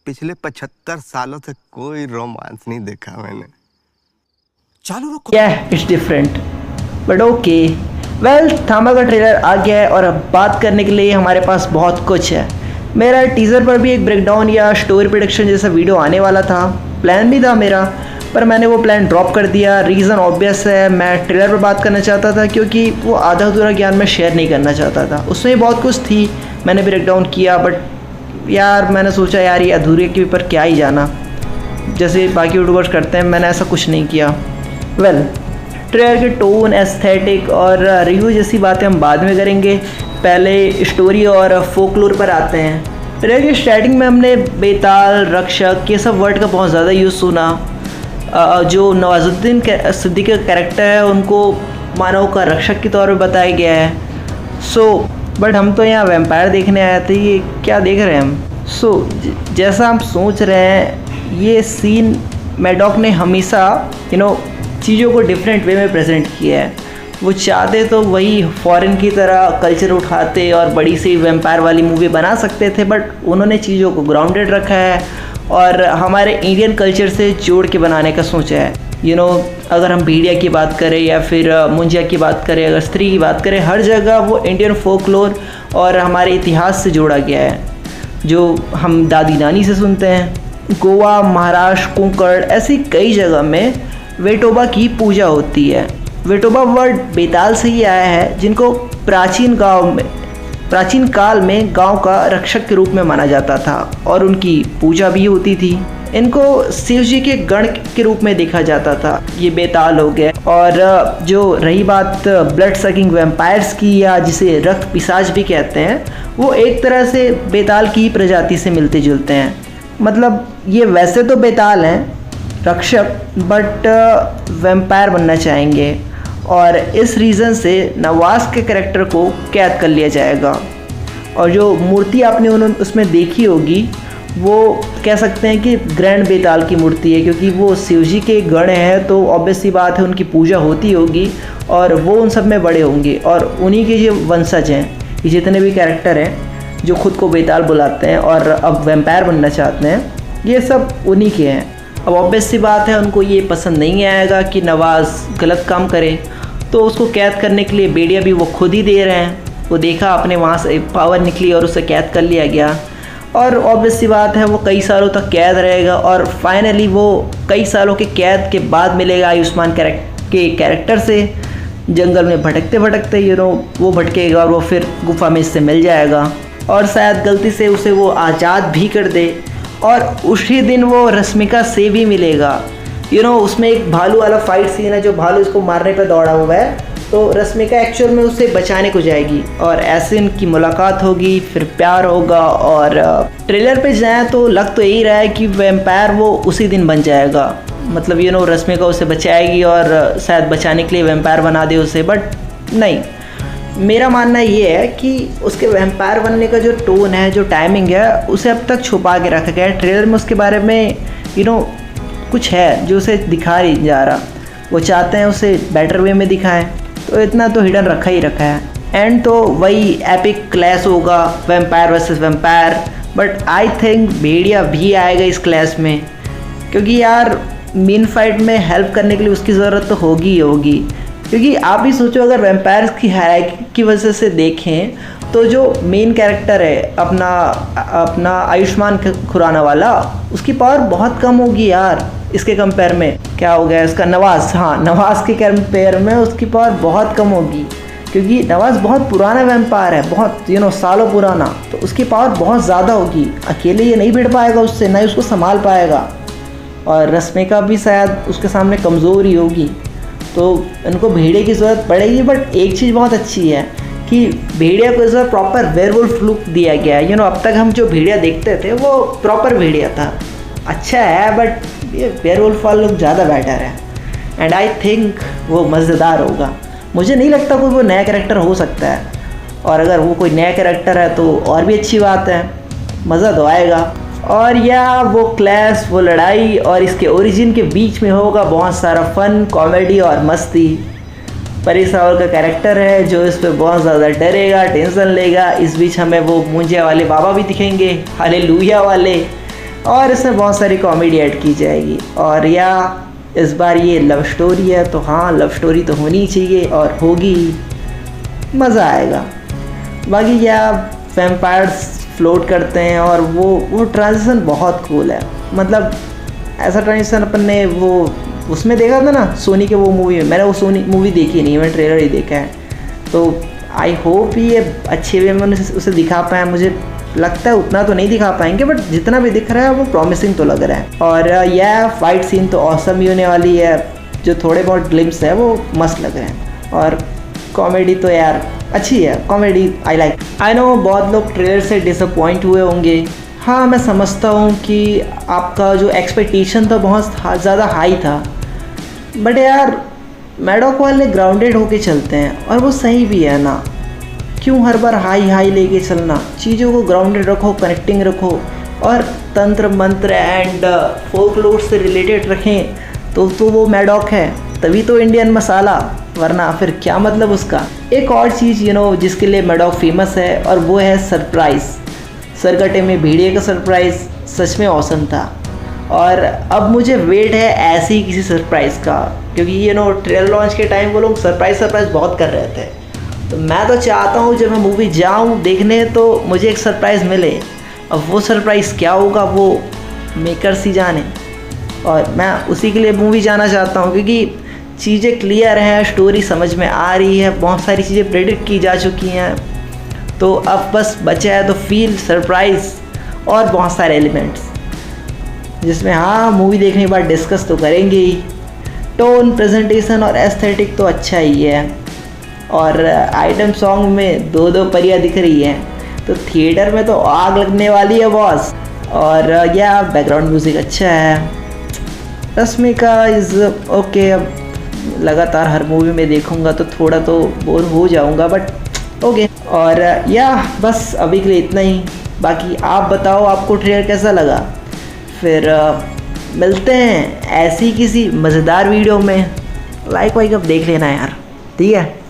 पिछले 75 सालों से कोई रोमांस नहीं देखा मैंने। चालू रखो। It's different but okay. Well, थामा का ट्रेलर आ गया है और अब बात करने के लिए हमारे पास बहुत कुछ है। मेरा टीज़र पर भी एक ब्रेकडाउन या स्टोरी प्रेडिक्शन जैसा वीडियो आने वाला था, प्लान भी था मेरा, पर मैंने वो प्लान ड्रॉप कर दिया। रीज़न ऑब्वियस है, मैं ट्रेलर पर बात करना चाहता था क्योंकि वो आधा अधूरा ज्ञान मैं शेयर नहीं करना चाहता था। उसमें बहुत कुछ थी, मैंने ब्रेकडाउन किया, बट यार मैंने सोचा यार ये अधूरे के ऊपर क्या ही जाना, जैसे बाकी यूट्यूबर्स करते हैं, मैंने ऐसा कुछ नहीं किया। वेल, ट्रेलर के टोन, एस्थेटिक और रिव्यू जैसी बातें हम बाद में करेंगे, पहले स्टोरी और फोकलोर पर आते हैं। ट्रेलर की स्टार्टिंग में हमने बेताल, रक्षक, ये सब वर्ड का बहुत ज़्यादा यूज़ सुना। जो नवाजुद्दीन सिद्दीकी का कैरेक्टर है उनको मानव का रक्षक के तौर पर बताया गया है। बट हम तो यहाँ वैम्पायर देखने आए थे, ये क्या देख रहे हैं हम। जैसा हम सोच रहे हैं, ये सीन मैडॉक ने हमेशा चीज़ों को डिफरेंट वे में प्रेजेंट किया है। वो चाहते तो वही फॉरेन की तरह कल्चर उठाते और बड़ी सी वैम्पायर वाली मूवी बना सकते थे, बट उन्होंने चीज़ों को ग्राउंडेड रखा है और हमारे इंडियन कल्चर से जोड़ के बनाने का सोचा है। अगर हम भेड़िया की बात करें या फिर मुंजिया की बात करें, अगर स्त्री की बात करें, हर जगह वो इंडियन फोकलोर और हमारे इतिहास से जोड़ा गया है, जो हम दादी नानी से सुनते हैं। गोवा, महाराष्ट्र, कोंकण, ऐसी कई जगह में वेटोबा की पूजा होती है। वेटोबा वर्ड बेताल से ही आया है, जिनको प्राचीन काल में गांव का रक्षक के रूप में माना जाता था और उनकी पूजा भी होती थी। इनको शिव जी के गण के रूप में देखा जाता था। ये बेताल हो गए। और जो रही बात ब्लड सकिंग वैम्पायर्स की, या जिसे रक्त पिशाच भी कहते हैं, वो एक तरह से बेताल की प्रजाति से मिलते जुलते हैं। मतलब ये वैसे तो बेताल हैं रक्षक, बट वैम्पायर बनना चाहेंगे और इस रीज़न से नवाज के कैरेक्टर को कैद कर लिया जाएगा। और जो मूर्ति आपने उसमें देखी होगी, वो कह सकते हैं कि ग्रैंड बेताल की मूर्ति है, क्योंकि वो शिवजी के गण हैं, तो ऑब्वियस सी बात है उनकी पूजा होती होगी और वो उन सब में बड़े होंगे। और उन्हीं के जो वंशज हैं, ये जितने भी कैरेक्टर हैं जो खुद को बेताल बुलाते हैं और अब वैम्पायर बनना चाहते हैं, ये सब उन्हीं के हैं। अब ऑब्वियस सी बात है उनको ये पसंद नहीं आएगा कि नवाज़ गलत काम करे, तो उसको कैद करने के लिए बेड़िया भी वो खुद ही दे रहे हैं। वो देखा अपने वहाँ से पावर निकली और उसे कैद कर लिया गया। और ऑब्वियस सी बात है वो कई सालों तक कैद रहेगा और फाइनली वो कई सालों के कैद के बाद मिलेगा आयुष्मान के कैरेक्टर से। जंगल में भटकते भटकते वो भटकेगा और वो फिर गुफा में इससे मिल जाएगा और शायद गलती से उसे वो आज़ाद भी कर दे। और उसी दिन वो रश्मिका से भी मिलेगा। उसमें एक भालू वाला फाइट सीन है, जो भालू इसको मारने पे दौड़ा हुआ है, तो रश्मिका एक्चुअल में उसे बचाने को जाएगी और ऐसे इनकी मुलाकात होगी, फिर प्यार होगा। और ट्रेलर पे जाए तो लग तो यही रहा है कि वैम्पायर वो उसी दिन बन जाएगा। मतलब रश्मिका उसे बचाएगी और शायद बचाने के लिए वैम्पायर बना दे उसे, बट नहीं। मेरा मानना ये है कि उसके वैम्पायर बनने का जो टोन है, जो टाइमिंग है, उसे अब तक छुपा के रखा गया है। ट्रेलर में उसके बारे में कुछ है जो उसे दिखा नहीं जा रहा। वो चाहते हैं उसे बेटर वे में दिखाएं, तो इतना तो हिडन रखा ही रखा है। एंड तो वही एपिक क्लैश होगा, vampire versus vampire. But I think भेड़िया भी आएगा इस क्लैश में, क्योंकि यार मेन फाइट में हेल्प करने के लिए उसकी ज़रूरत तो होगी ही होगी। क्योंकि आप भी सोचो, अगर वैम्पायर्स की हायरार्की की वजह से देखें तो जो मेन कैरेक्टर है अपना आयुष्मान खुराना वाला, उसकी पावर बहुत कम होगी यार इसके कंपेयर में। क्या हो गया इसका, नवाज़, हाँ नवाज़ के कंपेयर में उसकी पावर बहुत कम होगी, क्योंकि नवाज़ बहुत पुराना वैम्पायर है, बहुत सालों पुराना, तो उसकी पावर बहुत ज़्यादा होगी। अकेले ये नहीं भिड़ पाएगा उससे, ना ही उसको संभाल पाएगा। और रश्मिका भी शायद उसके सामने कमज़ोर ही होगी, तो उनको भेड़िया की ज़रूरत पड़ेगी। बट एक चीज़ बहुत अच्छी है कि भेड़िया को इस बार प्रॉपर वेयरवुल्फ लुक दिया गया है। अब तक हम जो भेड़िया देखते थे वो प्रॉपर भेड़िया था, अच्छा है, बट ये वेयरवुल्फ वाला लुक ज़्यादा बेटर है। एंड आई थिंक वो मज़ेदार होगा। मुझे नहीं लगता कोई वो नया कैरेक्टर हो सकता है, और अगर वो कोई नया कैरेक्टर है तो और भी अच्छी बात है, मज़ा तो आएगा। और या वो क्लैश, वो लड़ाई और इसके ओरिजिन के बीच में होगा बहुत सारा फन, कॉमेडी और मस्ती। परेश रावल का कैरेक्टर है जो इस पर बहुत ज़्यादा डरेगा, टेंशन लेगा। इस बीच हमें वो मुंजिया वाले बाबा भी दिखेंगे, हालेलुया वाले। और इसमें बहुत सारी कॉमेडी ऐड की जाएगी। और या इस बार ये लव स्टोरी है, तो हाँ लव स्टोरी तो होनी चाहिए और होगी, मज़ा आएगा। बाकी क्या वैम्पायर्स फ्लोट करते हैं और वो ट्रांजिशन बहुत कूल है। मतलब ऐसा ट्रांजिशन अपन ने वो उसमें देखा था ना, सोनी के वो मूवी में। मैंने वो सोनी मूवी देखी नहीं, मैंने ट्रेलर ही देखा है। तो आई होप ये अच्छे वे में उसे दिखा पाए। मुझे लगता है उतना तो नहीं दिखा पाएंगे, बट जितना भी दिख रहा है वो प्रॉमिसिंग तो लग रहा है। और यह फाइट सीन तो ऑसम ही होने वाली है। जो थोड़े बहुत ग्लिम्स है वो मस्त लग रहे हैं। और कॉमेडी तो यार अच्छी है, comedy I like. I know बहुत लोग ट्रेलर से डिसअपॉइंट हुए होंगे। हाँ मैं समझता हूँ कि आपका जो एक्सपेक्टेशन था बहुत ज़्यादा हाई था, बट यार मैडॉक वाले ग्राउंडेड होके चलते हैं और वो सही भी है ना। क्यों हर बार हाई लेके चलना, चीज़ों को ग्राउंडेड रखो, कनेक्टिंग रखो और तंत्र मंत्र एंड फोकलोर से रिलेटेड रखें तो वो मैडॉक है, तभी तो इंडियन मसाला, वरना फिर क्या मतलब उसका। एक और चीज़ जिसके लिए मैडॉक फेमस है और वो है सरप्राइज़। सरकटे में भेड़िए का सरप्राइज़ सच में औसम था। और अब मुझे वेट है ऐसे ही किसी सरप्राइज़ का, क्योंकि ट्रेलर लॉन्च के टाइम वो लोग सरप्राइज़ बहुत कर रहे थे। तो मैं तो चाहता हूँ जब मैं मूवी जाऊँ देखने तो मुझे एक सरप्राइज़ मिले। अब वो सरप्राइज़ क्या होगा वो मेकर्स ही जाने, और मैं उसी के लिए मूवी जाना चाहता हूँ, क्योंकि चीज़ें क्लियर हैं, स्टोरी समझ में आ रही है, बहुत सारी चीज़ें प्रेडिक्ट की जा चुकी हैं। तो अब बस बचा है तो फील, सरप्राइज़ और बहुत सारे एलिमेंट्स, जिसमें हाँ मूवी देखने के बाद डिस्कस तो करेंगे ही। टोन, प्रेजेंटेशन और एस्थेटिक तो अच्छा ही है। और आइटम सॉन्ग में दो परियां दिख रही हैं, तो थिएटर में तो आग लगने वाली है बॉस। और या बैकग्राउंड म्यूज़िक अच्छा है। Rashmika is okay. अब लगातार हर मूवी में देखूंगा तो थोड़ा तो बोर हो जाऊंगा, बट ओके। और या बस अभी के लिए इतना ही। बाकी आप बताओ आपको ट्रेलर कैसा लगा। फिर मिलते हैं ऐसी किसी मज़ेदार वीडियो में। लाइक वाइक अब देख लेना यार, ठीक है।